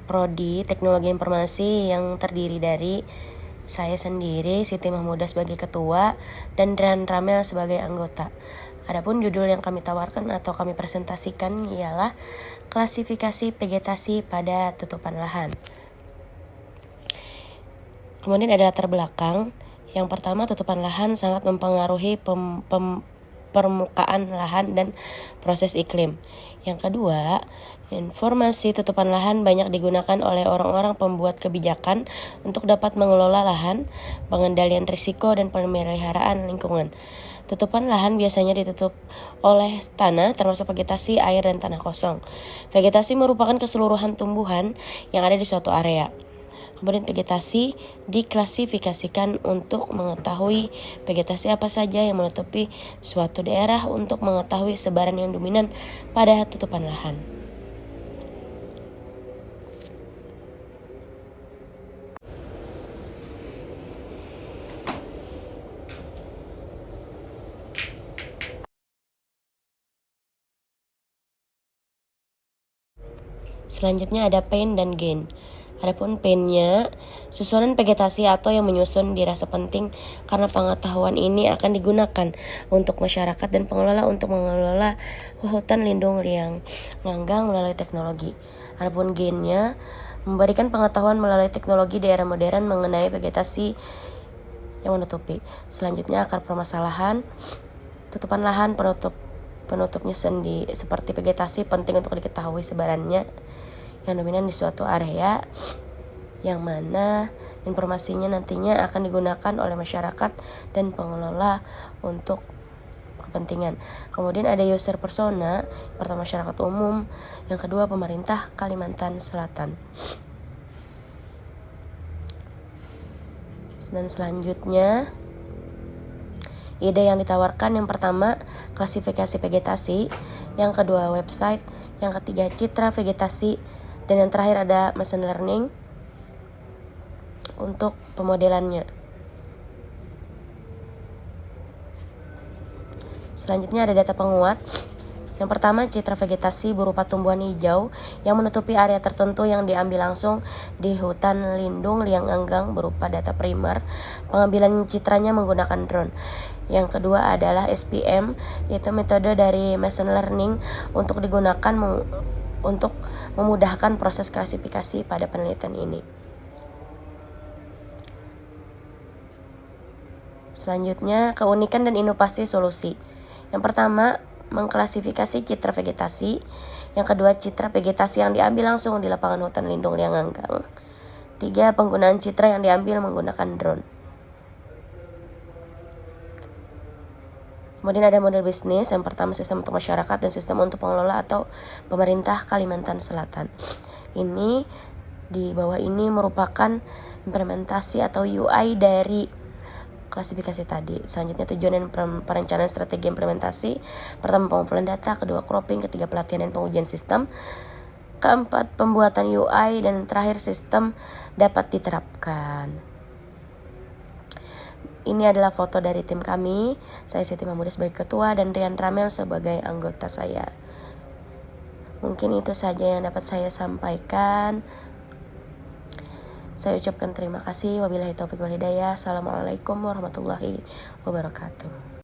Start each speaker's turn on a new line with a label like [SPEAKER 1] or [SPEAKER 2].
[SPEAKER 1] Prodi Teknologi Informasi yang terdiri dari saya sendiri, Siti Mahmudah sebagai ketua, dan Rian Ramel sebagai anggota. Adapun judul yang kami tawarkan atau kami presentasikan ialah klasifikasi vegetasi pada tutupan lahan. Kemudian ada latar belakang. Yang pertama, tutupan lahan sangat mempengaruhi permukaan lahan dan proses iklim. Yang kedua, informasi tutupan lahan banyak digunakan oleh orang-orang pembuat kebijakan untuk dapat mengelola lahan, pengendalian risiko, dan pemeliharaan lingkungan. Tutupan lahan biasanya ditutup oleh tanah termasuk vegetasi, air, dan tanah kosong. Vegetasi merupakan keseluruhan tumbuhan yang ada di suatu area. Kemudian vegetasi diklasifikasikan untuk mengetahui vegetasi apa saja yang menutupi suatu daerah untuk mengetahui sebaran yang dominan pada tutupan lahan. Selanjutnya ada pain dan gain. Adapun pain-nya, susunan vegetasi atau yang menyusun dirasa penting karena pengetahuan ini akan digunakan untuk masyarakat dan pengelola untuk mengelola hutan lindung liang nganggang melalui teknologi. Adapun gain-nya, memberikan pengetahuan melalui teknologi di era modern mengenai vegetasi yang menutupi. Selanjutnya akar permasalahan, tutupan lahan penutupnya sendi seperti vegetasi penting untuk diketahui sebarannya yang dominan di suatu area yang mana informasinya nantinya akan digunakan oleh masyarakat dan pengelola untuk kepentingan. Kemudian ada user persona, pertama masyarakat umum, yang kedua pemerintah Kalimantan Selatan. Dan selanjutnya ide yang ditawarkan, yang pertama klasifikasi vegetasi, yang kedua website, yang ketiga citra vegetasi, dan yang terakhir ada machine learning untuk pemodelannya. Selanjutnya ada data penguat. Yang pertama, citra vegetasi berupa tumbuhan hijau yang menutupi area tertentu yang diambil langsung di hutan lindung liang nganggang berupa data primer. Pengambilan citranya menggunakan drone. Yang kedua adalah SPM, yaitu metode dari machine learning untuk digunakan untuk memudahkan proses klasifikasi pada penelitian ini. Selanjutnya, keunikan dan inovasi solusi. Yang pertama, mengklasifikasi citra vegetasi. Yang kedua, citra vegetasi yang diambil langsung di lapangan hutan lindung liang nganggang. 3, penggunaan citra yang diambil menggunakan drone. Kemudian ada model bisnis, yang pertama sistem untuk masyarakat dan sistem untuk pengelola atau pemerintah Kalimantan Selatan. Ini di bawah ini merupakan implementasi atau UI dari klasifikasi tadi. Selanjutnya tujuan dan perencanaan strategi implementasi. Pertama, pengumpulan data, kedua cropping, ketiga pelatihan dan pengujian sistem, keempat pembuatan UI, dan terakhir sistem dapat diterapkan. Ini adalah foto dari tim kami. Saya Siti Mahmudah sebagai ketua dan Rian Ramel sebagai anggota saya. Mungkin itu saja yang dapat saya sampaikan. Saya ucapkan terima kasih. Wabillahi taufiq wal hidayah. Assalamualaikum warahmatullahi wabarakatuh.